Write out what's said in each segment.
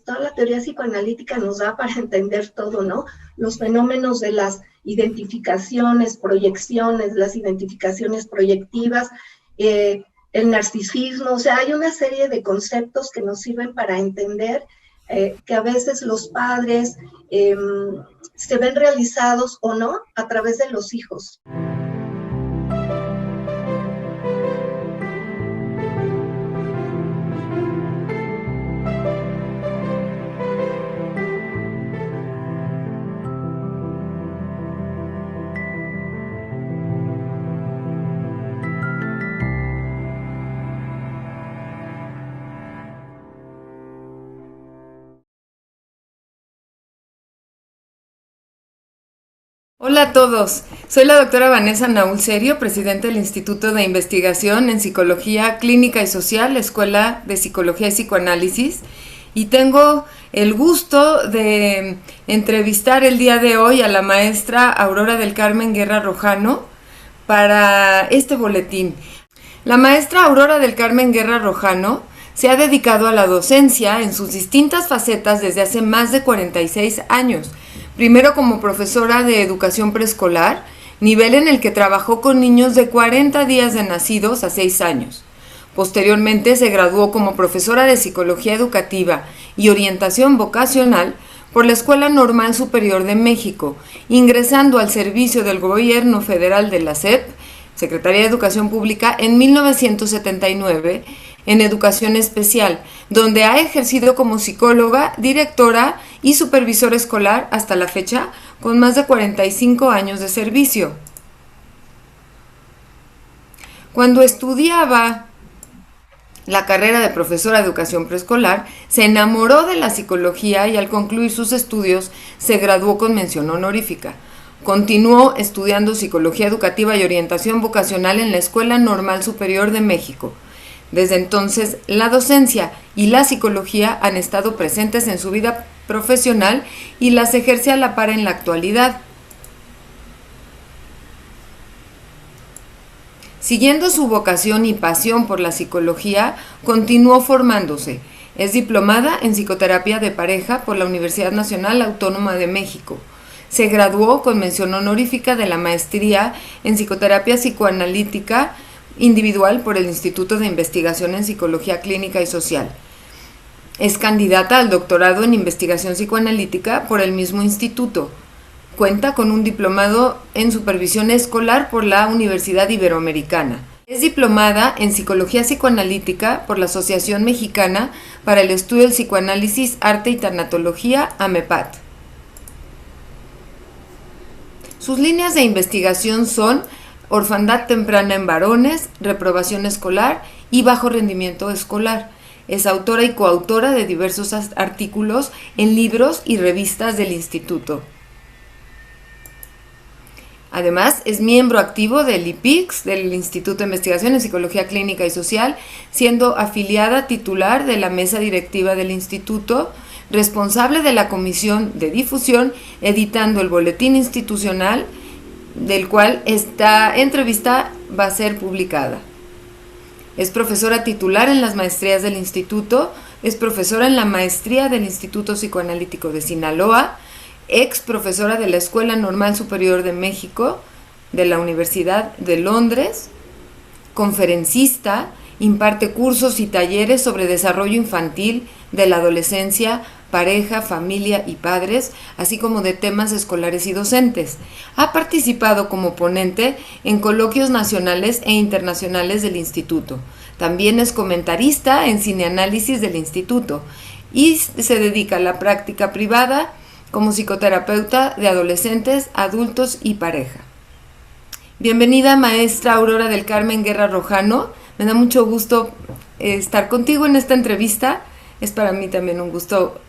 toda la teoría psicoanalítica nos da para entender todo, ¿no? Los fenómenos de las identificaciones, proyecciones, las identificaciones proyectivas, el narcisismo, o sea, hay una serie de conceptos que nos sirven para entender que a veces los padres se ven realizados o no a través de los hijos. Hola a todos, soy la doctora Vanessa Naúl Serio, presidenta del Instituto de Investigación en Psicología Clínica y Social, Escuela de Psicología y Psicoanálisis, y tengo el gusto de entrevistar el día de hoy a la maestra Aurora del Carmen Guerra Rojano para este boletín. La maestra Aurora del Carmen Guerra Rojano se ha dedicado a la docencia en sus distintas facetas desde hace más de 46 años. Primero como profesora de educación preescolar, nivel en el que trabajó con niños de 40 días de nacidos a 6 años. Posteriormente se graduó como profesora de psicología educativa y orientación vocacional por la Escuela Normal Superior de México, ingresando al servicio del Gobierno Federal de la SEP, Secretaría de Educación Pública, en 1979, en Educación Especial, donde ha ejercido como psicóloga, directora y supervisora escolar hasta la fecha, con más de 45 años de servicio. Cuando estudiaba la carrera de profesora de educación preescolar, se enamoró de la psicología y al concluir sus estudios se graduó con mención honorífica. Continuó estudiando psicología educativa y orientación vocacional en la Escuela Normal Superior de México. Desde entonces, la docencia y la psicología han estado presentes en su vida profesional y las ejerce a la par en la actualidad. Siguiendo su vocación y pasión por la psicología, continuó formándose. Es diplomada en psicoterapia de pareja por la Universidad Nacional Autónoma de México. Se graduó con mención honorífica de la maestría en psicoterapia psicoanalítica individual por el Instituto de Investigación en Psicología Clínica y Social. Es candidata al doctorado en investigación psicoanalítica por el mismo instituto. Cuenta con un diplomado en supervisión escolar por la Universidad Iberoamericana. Es diplomada en psicología psicoanalítica por la Asociación Mexicana para el Estudio del Psicoanálisis, Arte y Tanatología, AMEPAT. Sus líneas de investigación son orfandad temprana en varones, reprobación escolar y bajo rendimiento escolar. Es autora y coautora de diversos artículos en libros y revistas del instituto. Además, es miembro activo del IPICS, del Instituto de Investigación en Psicología Clínica y Social, siendo afiliada titular de la mesa directiva del instituto, responsable de la comisión de difusión, editando el boletín institucional, del cual esta entrevista va a ser publicada. Es profesora titular en las maestrías del instituto, es profesora en la maestría del Instituto Psicoanalítico de Sinaloa, ex profesora de la Escuela Normal Superior de México, de la Universidad de Londres, conferencista, imparte cursos y talleres sobre desarrollo infantil, de la adolescencia, pareja, familia y padres, así como de temas escolares y docentes. Ha participado como ponente en coloquios nacionales e internacionales del instituto. También es comentarista en cineanálisis del instituto y se dedica a la práctica privada como psicoterapeuta de adolescentes, adultos y pareja. Bienvenida, maestra Aurora del Carmen Guerra Rojano. Me da mucho gusto estar contigo en esta entrevista. Es para mí también un gusto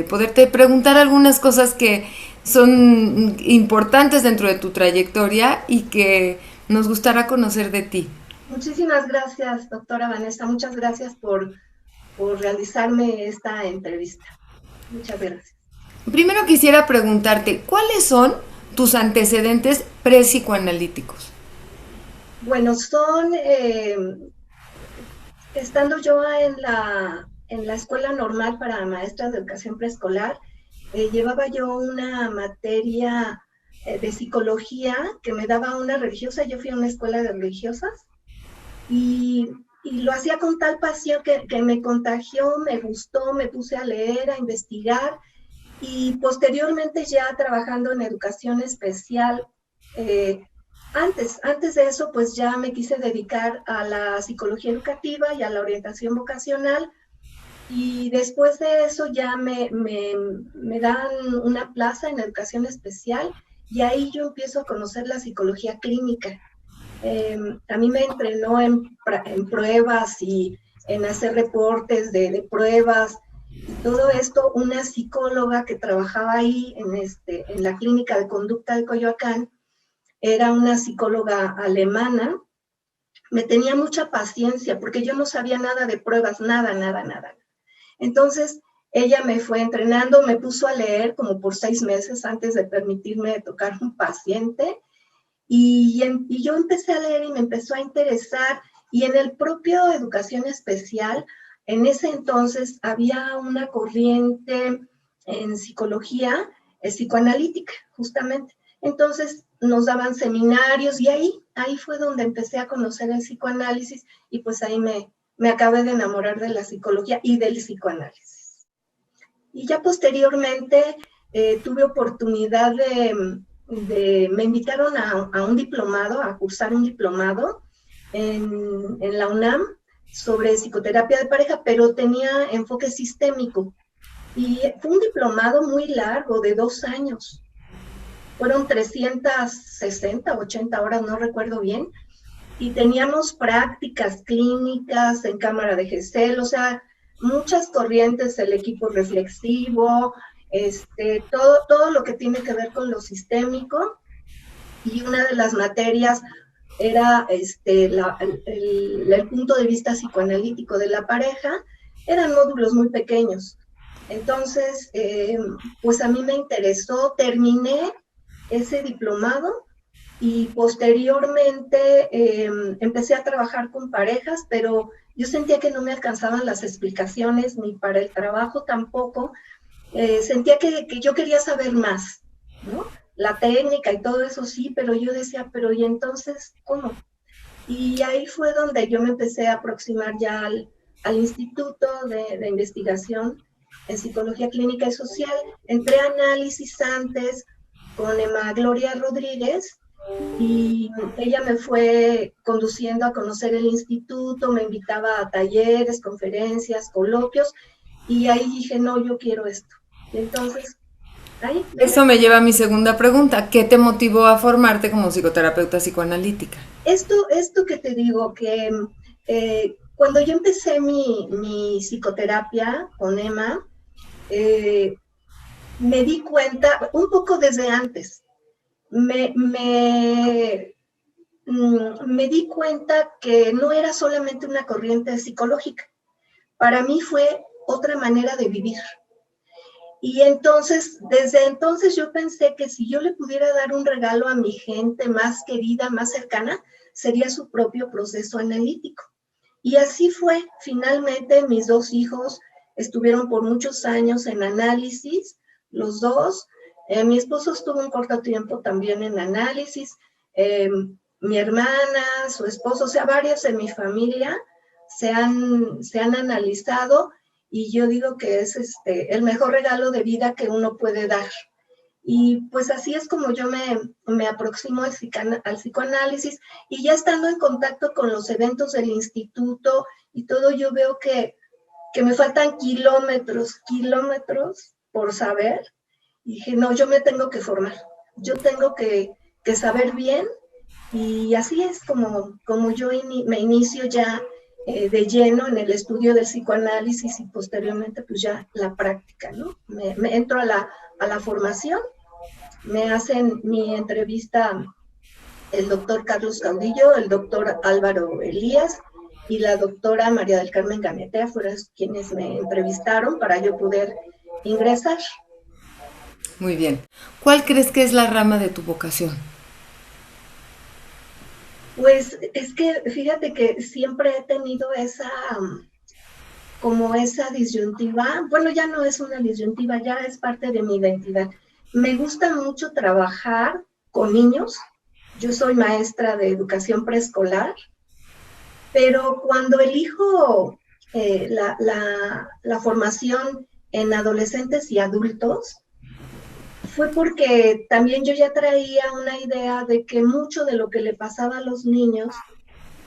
poderte preguntar algunas cosas que son importantes dentro de tu trayectoria y que nos gustará conocer de ti. Muchísimas gracias, doctora Vanessa. Muchas gracias por realizarme esta entrevista. Muchas gracias. Primero quisiera preguntarte, ¿cuáles son tus antecedentes prepsicoanalíticos? Bueno, son, estando yo en la escuela normal para maestras de educación preescolar, llevaba yo una materia de psicología que me daba una religiosa. Yo fui a una escuela de religiosas y lo hacía con tal pasión que me contagió, me gustó, me puse a leer, a investigar, y posteriormente ya trabajando en educación especial. Antes de eso, pues ya me quise dedicar a la psicología educativa y a la orientación vocacional, y después de eso ya me dan una plaza en educación especial, y ahí yo empiezo a conocer la psicología clínica. A mí me entrenó en pruebas y en hacer reportes de pruebas y todo esto una psicóloga que trabajaba ahí en la clínica de conducta de Coyoacán. Era una psicóloga alemana. Me tenía mucha paciencia porque yo no sabía nada de pruebas, nada. Entonces ella me fue entrenando, me puso a leer como por 6 meses antes de permitirme tocar un paciente. Y yo empecé a leer y me empezó a interesar, y en el propio educación especial, en ese entonces había una corriente en psicología psicoanalítica, justamente. Entonces nos daban seminarios, y ahí fue donde empecé a conocer el psicoanálisis, y pues ahí me acabé de enamorar de la psicología y del psicoanálisis. Y ya posteriormente tuve oportunidad me invitaron a un diplomado, a cursar un diplomado en la UNAM sobre psicoterapia de pareja, pero tenía enfoque sistémico. Y fue un diplomado muy largo, de 2 años. Fueron 360, 80 horas, no recuerdo bien. Y teníamos prácticas clínicas en cámara de Gesell, o sea, muchas corrientes, el equipo reflexivo, todo lo que tiene que ver con lo sistémico. Y una de las materias era el punto de vista psicoanalítico de la pareja. Eran módulos muy pequeños. Entonces, pues a mí me interesó, terminé ese diplomado, y posteriormente empecé a trabajar con parejas, pero yo sentía que no me alcanzaban las explicaciones, ni para el trabajo tampoco. Sentía que yo quería saber más, ¿no? La técnica y todo eso sí, pero yo decía, pero ¿y entonces cómo? Y ahí fue donde yo me empecé a aproximar ya al Instituto de Investigación en Psicología Clínica y Social. Entré a análisis antes con Emma Gloria Rodríguez, y ella me fue conduciendo a conocer el instituto, me invitaba a talleres, conferencias, coloquios, y ahí dije, no, yo quiero esto. Y entonces, ahí... Eso me lleva a mi segunda pregunta. ¿Qué te motivó a formarte como psicoterapeuta psicoanalítica? Esto que te digo, que cuando yo empecé mi psicoterapia con Emma, me di cuenta, un poco desde antes, me di cuenta que no era solamente una corriente psicológica. Para mí fue otra manera de vivir. Y entonces, desde entonces yo pensé que si yo le pudiera dar un regalo a mi gente más querida, más cercana, sería su propio proceso analítico. Y así fue. Finalmente, mis 2 hijos estuvieron por muchos años en análisis, los 2. Mi esposo estuvo un corto tiempo también en análisis. Mi hermana, su esposo, o sea, varios en mi familia se han analizado, y yo digo que es el mejor regalo de vida que uno puede dar. Y pues así es como yo me aproximo al psicoanálisis, y ya estando en contacto con los eventos del instituto y todo, yo veo que me faltan kilómetros por saber. Y dije, no, yo me tengo que formar, yo tengo que saber bien, y así es como yo me inicio ya de lleno en el estudio del psicoanálisis, y posteriormente pues ya la práctica, ¿no? Me entro a la formación, me hacen mi entrevista el doctor Carlos Caudillo, el doctor Álvaro Elías y la doctora María del Carmen Gametea, fueron quienes me entrevistaron para yo poder ingresar. Muy bien. ¿Cuál crees que es la rama de tu vocación? Pues es que fíjate que siempre he tenido esa como esa disyuntiva, bueno, ya no es una disyuntiva, ya es parte de mi identidad. Me gusta mucho trabajar con niños. Yo soy maestra de educación preescolar, pero cuando elijo la formación en adolescentes y adultos, fue porque también yo ya traía una idea de que mucho de lo que le pasaba a los niños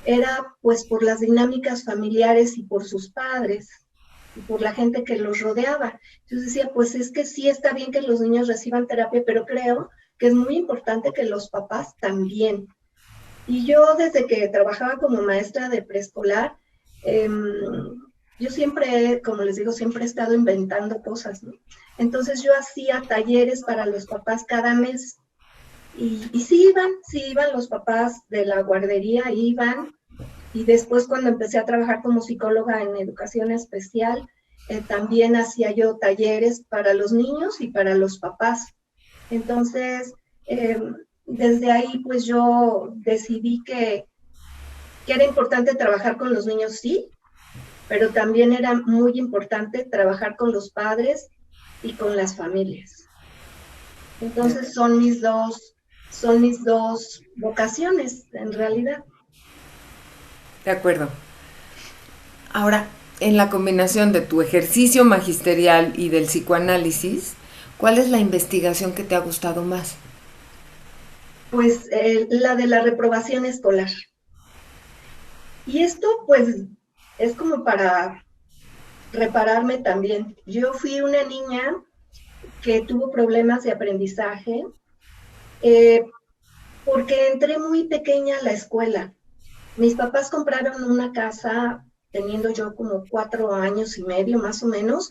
era pues por las dinámicas familiares y por sus padres y por la gente que los rodeaba. Entonces decía, pues es que sí está bien que los niños reciban terapia, pero creo que es muy importante que los papás también. Y yo desde que trabajaba como maestra de preescolar, yo siempre, como les digo, siempre he estado inventando cosas, ¿no? Entonces yo hacía talleres para los papás cada mes. Y sí iban los papás de la guardería, iban. Y después cuando empecé a trabajar como psicóloga en educación especial, también hacía yo talleres para los niños y para los papás. Entonces, desde ahí pues yo decidí que era importante trabajar con los niños, sí, pero también era muy importante trabajar con los padres y con las familias. Entonces son mis dos vocaciones en realidad. De acuerdo. Ahora, en la combinación de tu ejercicio magisterial y del psicoanálisis, ¿cuál es la investigación que te ha gustado más? Pues la de la reprobación escolar. Y esto pues es como para repararme también. Yo fui una niña que tuvo problemas de aprendizaje porque entré muy pequeña a la escuela. Mis papás compraron una casa teniendo yo como 4 años y medio más o menos,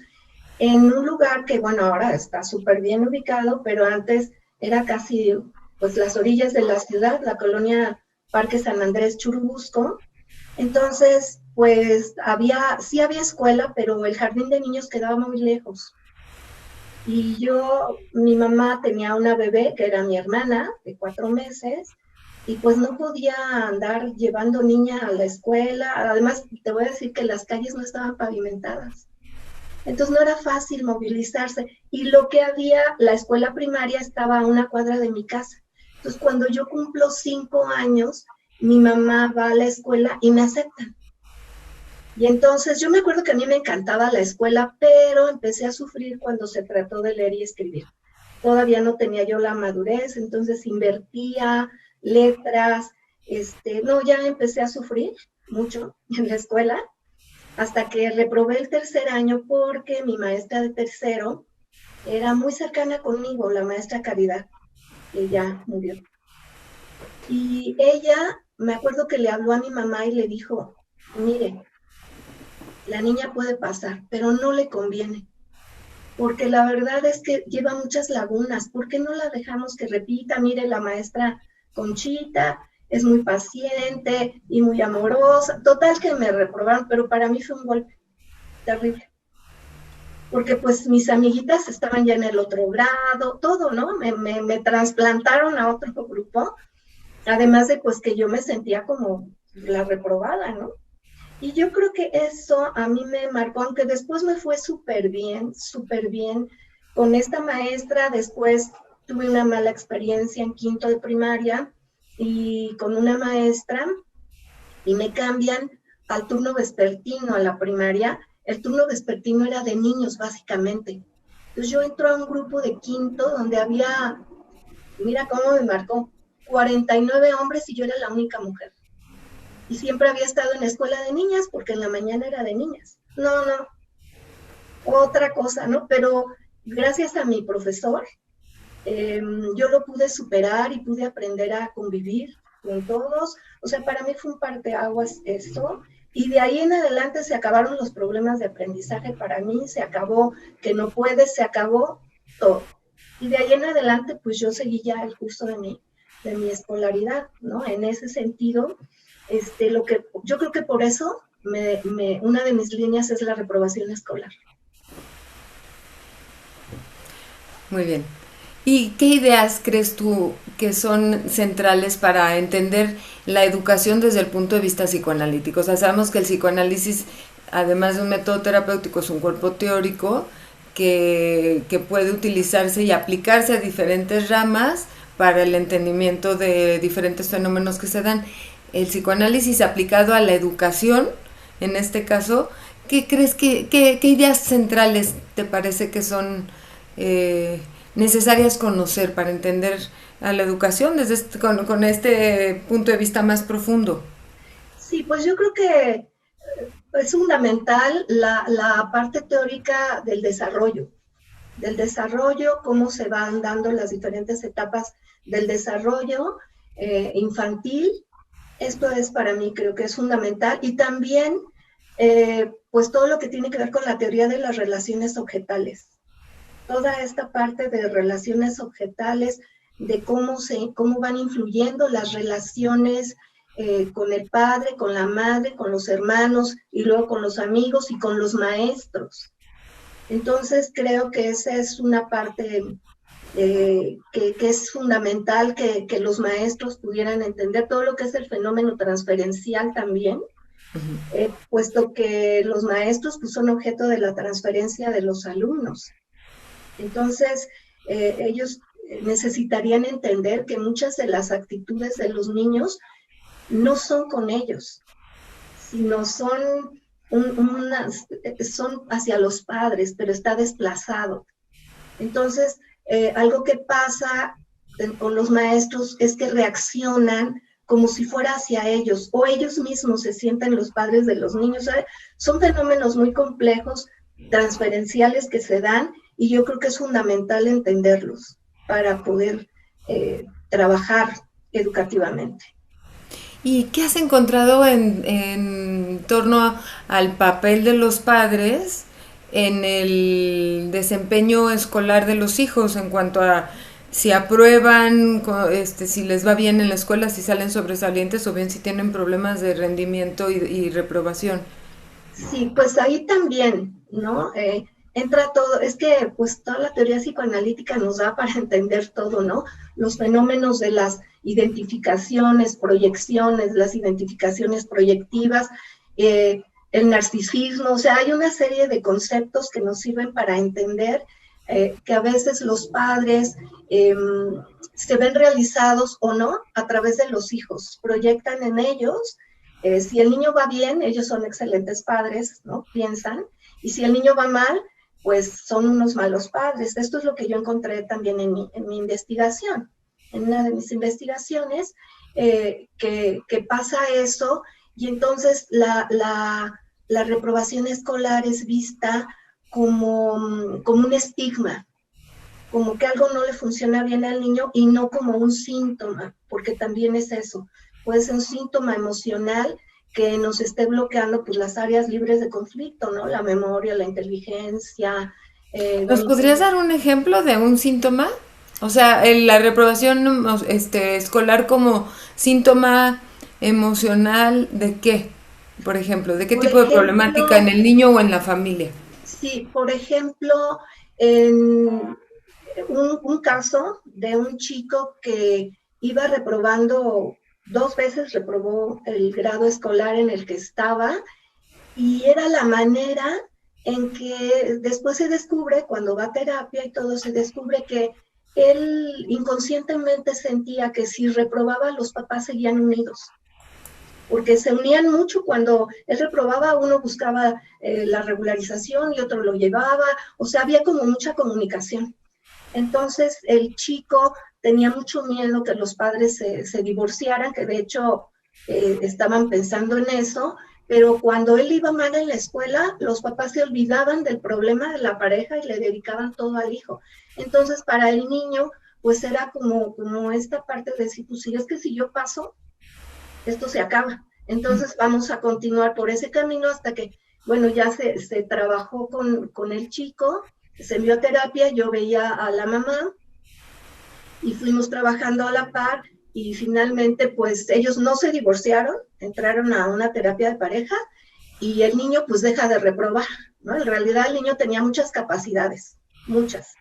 en un lugar que, bueno, ahora está súper bien ubicado, pero antes era casi, pues, las orillas de la ciudad, la colonia Parque San Andrés Churubusco. Entonces, pues, sí había escuela, pero el jardín de niños quedaba muy lejos. Y mi mamá tenía una bebé, que era mi hermana, de 4 meses, y pues no podía andar llevando niña a la escuela. Además, te voy a decir que las calles no estaban pavimentadas. Entonces no era fácil movilizarse. Y lo que había, la escuela primaria estaba a 1 cuadra de mi casa. Entonces cuando yo cumplo 5 años, mi mamá va a la escuela y me aceptan. Y entonces yo me acuerdo que a mí me encantaba la escuela, pero empecé a sufrir cuando se trató de leer y escribir. Todavía no tenía yo la madurez, entonces invertía letras, no, ya empecé a sufrir mucho en la escuela, hasta que reprobé el 3er año porque mi maestra de tercero era muy cercana conmigo, la maestra Caridad, que ya murió. Y ella, me acuerdo que le habló a mi mamá y le dijo, mire, la niña puede pasar, pero no le conviene, porque la verdad es que lleva muchas lagunas. ¿Por qué no la dejamos que repita? Mire, la maestra Conchita es muy paciente y muy amorosa. Total que me reprobaron, pero para mí fue un golpe terrible. Porque pues mis amiguitas estaban ya en el otro grado, todo, ¿no? Me trasplantaron a otro grupo, además de pues que yo me sentía como la reprobada, ¿no? Y yo creo que eso a mí me marcó, aunque después me fue súper bien, con esta maestra. Después tuve una mala experiencia en 5º de primaria y con una maestra, y me cambian al turno vespertino a la primaria. El turno vespertino era de niños, básicamente. Entonces yo entro a un grupo de 5º donde había, mira cómo me marcó, 49 hombres y yo era la única mujer. Y siempre había estado en la escuela de niñas, porque en la mañana era de niñas. No, otra cosa, ¿no? Pero gracias a mi profesor, yo lo pude superar y pude aprender a convivir con todos. O sea, para mí fue un parteaguas esto. Y de ahí en adelante se acabaron los problemas de aprendizaje para mí, se acabó que no puedes, se acabó todo. Y de ahí en adelante, pues yo seguí ya el curso de mi escolaridad, ¿no? En ese sentido, yo creo que por eso una de mis líneas es la reprobación escolar. Muy bien. ¿Y qué ideas crees tú que son centrales para entender la educación desde el punto de vista psicoanalítico? O sea, sabemos que el psicoanálisis además de un método terapéutico, es un cuerpo teórico que puede utilizarse y aplicarse a diferentes ramas para el entendimiento de diferentes fenómenos que se dan. El psicoanálisis aplicado a la educación, en este caso, ¿qué crees qué ideas centrales te parece que son necesarias conocer para entender a la educación desde con este punto de vista más profundo? Sí, pues yo creo que es fundamental la parte teórica del desarrollo, cómo se van dando las diferentes etapas del desarrollo infantil. Esto es para mí, creo que es fundamental. Y también, pues todo lo que tiene que ver con la teoría de las relaciones objetales. Toda esta parte de relaciones objetales, de cómo van influyendo las relaciones con el padre, con la madre, con los hermanos y luego con los amigos y con los maestros. Entonces creo que esa es una parte que es fundamental que los maestros pudieran entender todo lo que es el fenómeno transferencial también, puesto que los maestros pues, son objeto de la transferencia de los alumnos. Entonces, ellos necesitarían entender que muchas de las actitudes de los niños no son con ellos, sino son hacia los padres, pero está desplazado. Entonces, algo que pasa con los maestros es que reaccionan como si fuera hacia ellos, o ellos mismos se sienten los padres de los niños. ¿Sabe? Son fenómenos muy complejos, transferenciales que se dan, y yo creo que es fundamental entenderlos para poder trabajar educativamente. ¿Y qué has encontrado en torno al papel de los padres en el desempeño escolar de los hijos en cuanto a si aprueban, si les va bien en la escuela, si salen sobresalientes o bien si tienen problemas de rendimiento y reprobación? Sí, pues ahí también, ¿no? Entra todo, es que pues toda la teoría psicoanalítica nos da para entender todo, ¿no? Los fenómenos de las identificaciones, proyecciones, las identificaciones proyectivas, el narcisismo, o sea, hay una serie de conceptos que nos sirven para entender que a veces los padres se ven realizados o no a través de los hijos, proyectan en ellos. Si el niño va bien, ellos son excelentes padres, ¿no? Piensan. Y si el niño va mal, pues son unos malos padres. Esto es lo que yo encontré también en mi investigación. En una de mis investigaciones, que pasa eso, y entonces la reprobación escolar es vista como un estigma, como que algo no le funciona bien al niño y no como un síntoma, porque también es eso. Puede ser un síntoma emocional que nos esté bloqueando pues, las áreas libres de conflicto, ¿no? La memoria, la inteligencia. ¿Nos podrías dar un ejemplo de un síntoma? O sea, la reprobación escolar como síntoma emocional de qué, por ejemplo, ¿de qué tipo de problemática en el niño o en la familia? Sí, por ejemplo, en un caso de un chico que iba reprobando 2 veces, reprobó el grado escolar en el que estaba, y era la manera en que después se descubre, cuando va a terapia y todo, se descubre que él inconscientemente sentía que si reprobaba, los papás seguían unidos, porque se unían mucho. Cuando él reprobaba, uno buscaba la regularización y otro lo llevaba, o sea, había como mucha comunicación. Entonces el chico tenía mucho miedo que los padres se divorciaran, que de hecho estaban pensando en eso, pero cuando él iba mal en la escuela, los papás se olvidaban del problema de la pareja y le dedicaban todo al hijo. Entonces para el niño, pues era como esta parte de decir, pues si es que si yo paso, esto se acaba. Entonces vamos a continuar por ese camino hasta que, bueno, ya se trabajó con el chico, se envió a terapia, yo veía a la mamá y fuimos trabajando a la par, y finalmente pues ellos no se divorciaron, entraron a una terapia de pareja y el niño pues deja de reprobar, ¿no? En realidad el niño tenía muchas capacidades, muchas,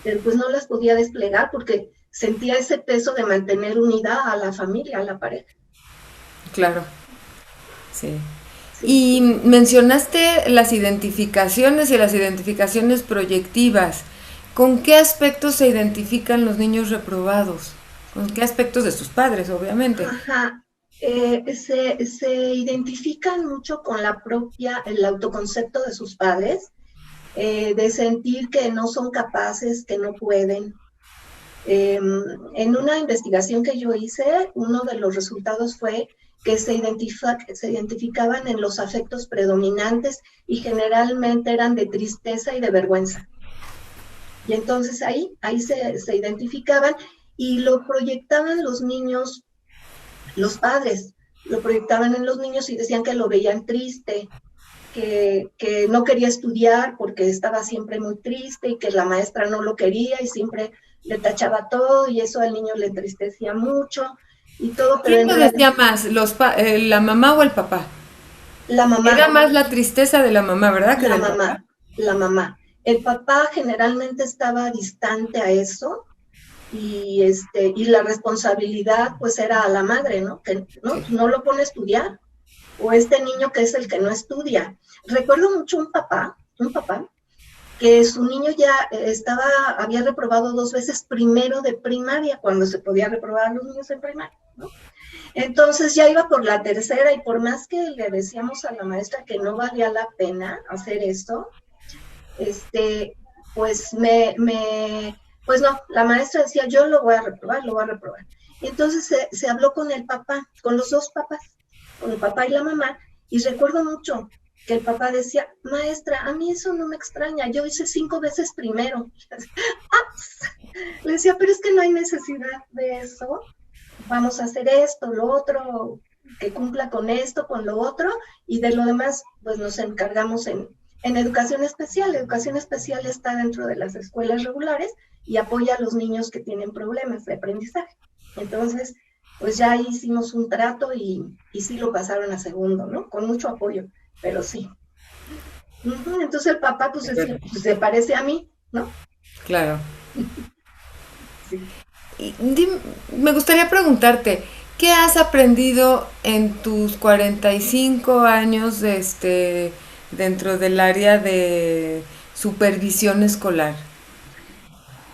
pero pues no las podía desplegar porque sentía ese peso de mantener unida a la familia, a la pareja. Claro, sí. sí. Y mencionaste las identificaciones y las identificaciones proyectivas. ¿Con qué aspectos se identifican los niños reprobados? ¿Con qué aspectos de sus padres, obviamente? Ajá. Se identifican mucho con el autoconcepto de sus padres, de sentir que no son capaces, que no pueden. En una investigación que yo hice, uno de los resultados fue que se identificaban en los afectos predominantes y generalmente eran de tristeza y de vergüenza. Y entonces ahí se identificaban y lo proyectaban los niños, los padres, lo proyectaban en los niños y decían que lo veían triste, que no quería estudiar porque estaba siempre muy triste y que la maestra no lo quería y siempre le tachaba todo y eso al niño le entristecía mucho y todo, pero ¿Quién en lo realidad decía más, la mamá o el papá? la Era mamá, más la tristeza de la mamá, ¿verdad? Que la del papá. mamá, la mamá. El papá generalmente estaba distante a eso y la responsabilidad pues era a la madre, ¿no? Que no, Sí. pues no lo pone a estudiar, o este niño que es el que no estudia. Recuerdo mucho un papá que su niño ya había reprobado 2 veces primero de primaria, cuando se podía reprobar a los niños en primaria, ¿no? Entonces ya iba por la tercera y por más que le decíamos a la maestra que no valía la pena hacer esto, este, pues pues no, la maestra decía, yo lo voy a reprobar, lo voy a reprobar. Y entonces se habló con el papá, con los dos papás, con el papá y la mamá, y recuerdo mucho que el papá decía, maestra, a mí eso no me extraña, yo hice 5 veces primero. Le decía, pero es que no hay necesidad de eso, vamos a hacer esto, lo otro, que cumpla con esto, con lo otro, y de lo demás, pues nos encargamos en educación especial. Educación especial está dentro de las escuelas regulares y apoya a los niños que tienen problemas de aprendizaje. Entonces, pues ya hicimos un trato y sí lo pasaron a segundo, ¿no? Con mucho apoyo, pero sí. Entonces el papá pues decía, pues se parece a mí, ¿no? Claro. Sí. Y me gustaría preguntarte, ¿qué has aprendido en tus 45 años dentro del área de supervisión escolar?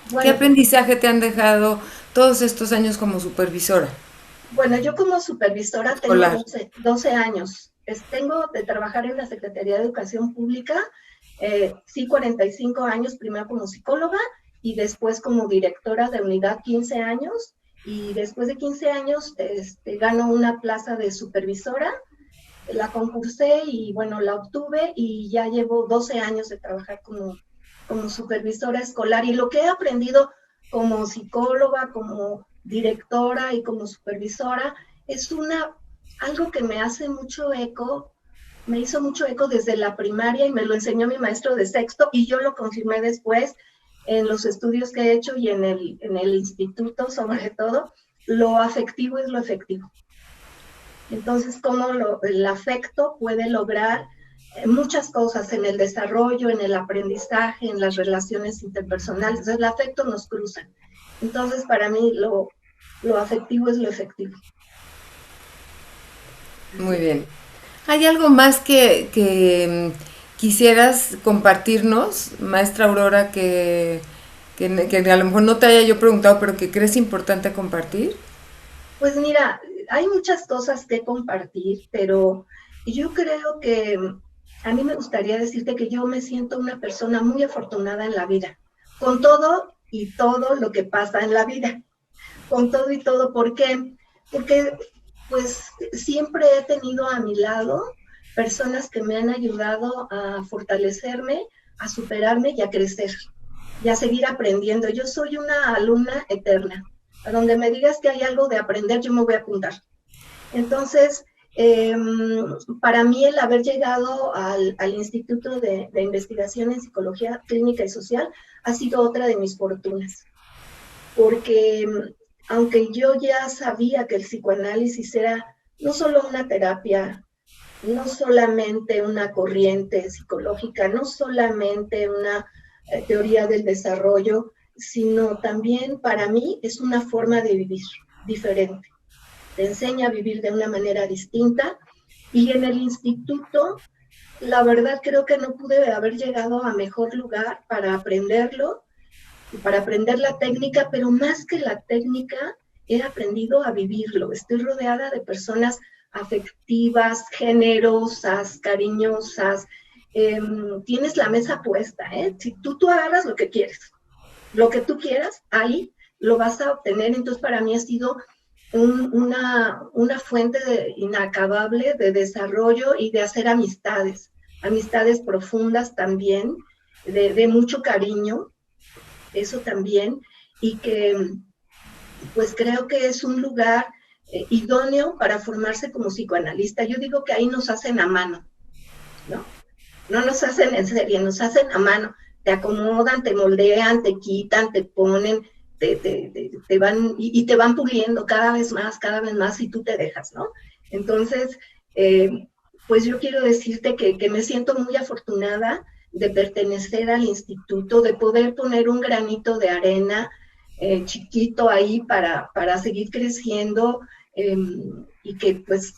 ¿Qué Bueno, aprendizaje te han dejado todos estos años como supervisora Bueno, yo como supervisora tengo escolar? 12 años. Tengo de trabajar en la Secretaría de Educación Pública, sí, 45 años, primero como psicóloga y después como directora de unidad 15 años. Y después de 15 años gano una plaza de supervisora, la concursé y bueno, la obtuve y ya llevo 12 años de trabajar como supervisora escolar. Y lo que he aprendido como psicóloga, como directora y como supervisora es algo que me hace mucho eco, me hizo mucho eco desde la primaria y me lo enseñó mi maestro de sexto y yo lo confirmé después en los estudios que he hecho y en el instituto sobre todo. Lo afectivo es lo efectivo. Entonces, cómo el afecto puede lograr muchas cosas en el desarrollo, en el aprendizaje, en las relaciones interpersonales. Entonces, el afecto nos cruza. Entonces, para mí, lo afectivo es lo efectivo. Muy bien. ¿Hay algo más que quisieras compartirnos, maestra Aurora, que a lo mejor no te haya yo preguntado, pero que crees importante compartir? Pues mira, hay muchas cosas que compartir, pero yo creo que a mí me gustaría decirte que yo me siento una persona muy afortunada en la vida, con todo y todo lo que pasa en la vida, con todo y todo. ¿Por qué? Porque pues siempre he tenido a mi lado personas que me han ayudado a fortalecerme, a superarme y a crecer y a seguir aprendiendo. Yo soy una alumna eterna. A donde me digas que hay algo de aprender, yo me voy a apuntar. Entonces, eh, para mí el haber llegado al Instituto de Investigación en Psicología Clínica y Social ha sido otra de mis fortunas, porque aunque yo ya sabía que el psicoanálisis era no solo una terapia, no solamente una corriente psicológica, no solamente una teoría del desarrollo, sino también para mí es una forma de vivir diferente. Te enseña a vivir de una manera distinta Y en el instituto, la verdad creo que no pude haber llegado a mejor lugar para aprenderlo, para aprender la técnica, pero más que la técnica, he aprendido a vivirlo. Estoy rodeada de personas afectivas, generosas, cariñosas. Tienes la mesa puesta, ¿eh? Si tú agarras lo que quieres, lo que tú quieras, ahí lo vas a obtener. Entonces, para mí ha sido una fuente inacabable de desarrollo y de hacer amistades profundas también, de mucho cariño, eso también, y que pues creo que es un lugar idóneo para formarse como psicoanalista. Yo digo que ahí nos hacen a mano, ¿no? No nos hacen en serie, nos hacen a mano. Te acomodan, te moldean, te quitan, te ponen, te van y te van puliendo cada vez más y tú te dejas, ¿no? Entonces, pues yo quiero decirte que me siento muy afortunada de pertenecer al instituto, de poder poner un granito de arena chiquito ahí para seguir creciendo, y que pues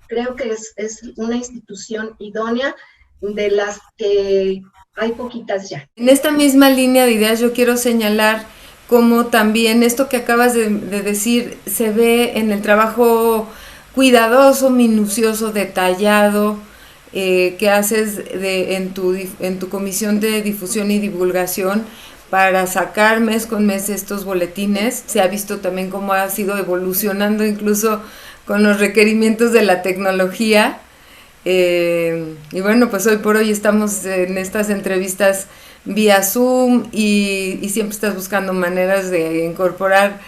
creo que es una institución idónea de las que hay poquitas ya. En esta misma línea de ideas yo quiero señalar cómo también esto que acabas de decir se ve en el trabajo cuidadoso, minucioso, detallado, que haces en tu comisión de difusión y divulgación para sacar mes con mes estos boletines. Se ha visto también cómo ha sido evolucionando incluso con los requerimientos de la tecnología. Y bueno, pues hoy por hoy estamos en estas entrevistas vía Zoom y siempre estás buscando maneras de incorporar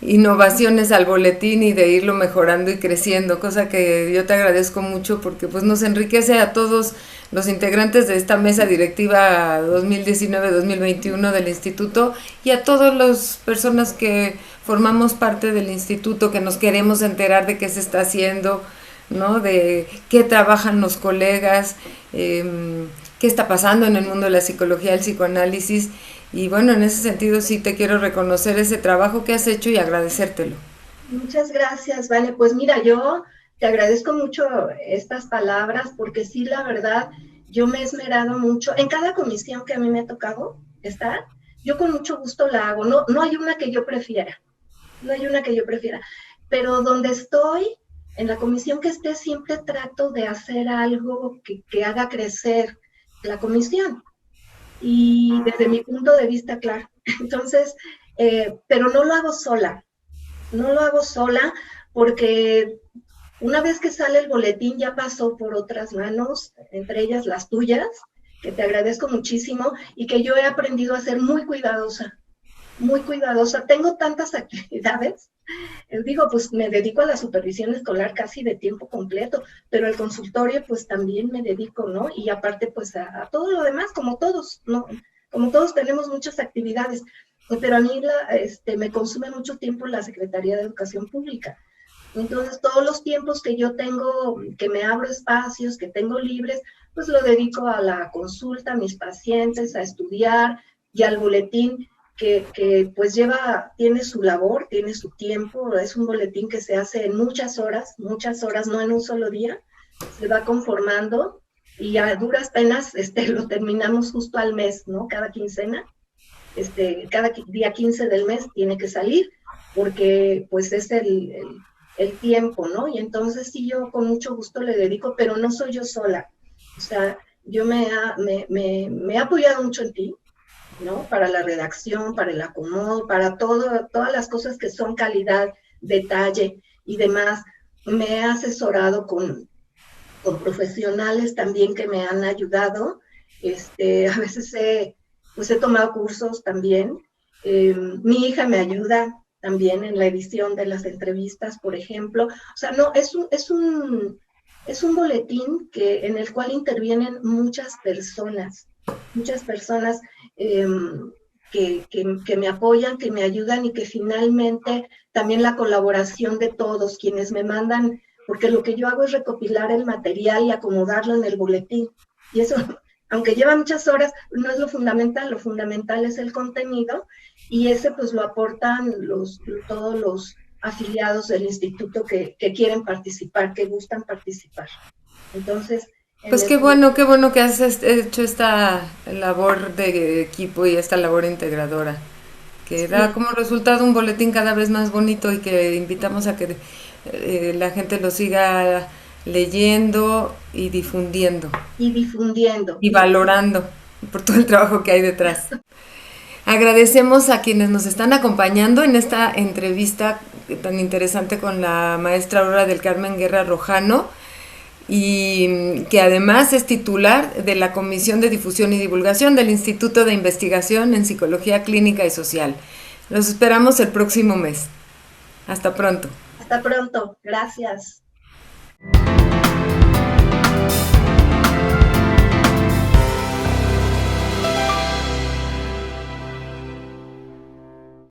innovaciones al boletín y de irlo mejorando y creciendo, cosa que yo te agradezco mucho porque pues nos enriquece a todos los integrantes de esta mesa directiva 2019-2021 del instituto y a todas las personas que formamos parte del instituto, que nos queremos enterar de qué se está haciendo, ¿no? De qué trabajan los colegas, qué está pasando en el mundo de la psicología, el psicoanálisis. Y bueno, en ese sentido sí te quiero reconocer ese trabajo que has hecho y agradecértelo. Muchas gracias, Vale. Pues mira, yo te agradezco mucho estas palabras porque sí, la verdad, yo me he esmerado mucho. En cada comisión que a mí me ha tocado estar, yo con mucho gusto la hago. No hay una que yo prefiera, no hay una que yo prefiera. Pero donde estoy, en la comisión que esté, siempre trato de hacer algo que haga crecer la comisión. Y desde mi punto de vista, claro. Entonces, pero no lo hago sola, no lo hago sola porque una vez que sale el boletín ya pasó por otras manos, entre ellas las tuyas, que te agradezco muchísimo y que yo he aprendido a ser muy cuidadosa, muy cuidadosa. Tengo tantas actividades, digo, pues me dedico a la supervisión escolar casi de tiempo completo, pero al consultorio pues también me dedico, ¿no? Y aparte pues a todo lo demás, como todos, ¿no? Como todos tenemos muchas actividades, pero a mí me consume mucho tiempo la Secretaría de Educación Pública. Entonces, todos los tiempos que yo tengo, que me abro espacios, que tengo libres, pues lo dedico a la consulta, a mis pacientes, a estudiar y al boletín que pues tiene su labor, tiene su tiempo. Es un boletín que se hace en muchas horas, no en un solo día, se va conformando y a duras penas lo terminamos justo al mes, ¿no? Cada quincena. Cada día 15 del mes tiene que salir, porque pues es el tiempo, ¿no? Y entonces sí, yo con mucho gusto le dedico, pero no soy yo sola. O sea, yo me he apoyado mucho en ti, ¿no? Para la redacción, para el acomodo, para todas las cosas que son calidad, detalle y demás. Me he asesorado con profesionales también que me han ayudado. A veces he tomado cursos también. Mi hija me ayuda también en la edición de las entrevistas, por ejemplo. O sea, no, es un boletín en el cual intervienen muchas personas que me apoyan, que me ayudan y que finalmente también la colaboración de todos quienes me mandan, porque lo que yo hago es recopilar el material y acomodarlo en el boletín. Y eso, aunque lleva muchas horas, no es lo fundamental es el contenido, y ese pues lo aportan todos afiliados del instituto que quieren participar, que gustan participar. Entonces, pues qué bueno que has hecho esta labor de equipo y esta labor integradora, que da sí, como resultado un boletín cada vez más bonito y que invitamos a que la gente lo siga leyendo y difundiendo y difundiendo. y valorando por todo el trabajo que hay detrás. Agradecemos a quienes nos están acompañando en esta entrevista tan interesante con la maestra Aurora del Carmen Guerra Rojano, y que además es titular de la Comisión de Difusión y Divulgación del Instituto de Investigación en Psicología Clínica y Social. Los esperamos el próximo mes. Hasta pronto. Hasta pronto. Gracias.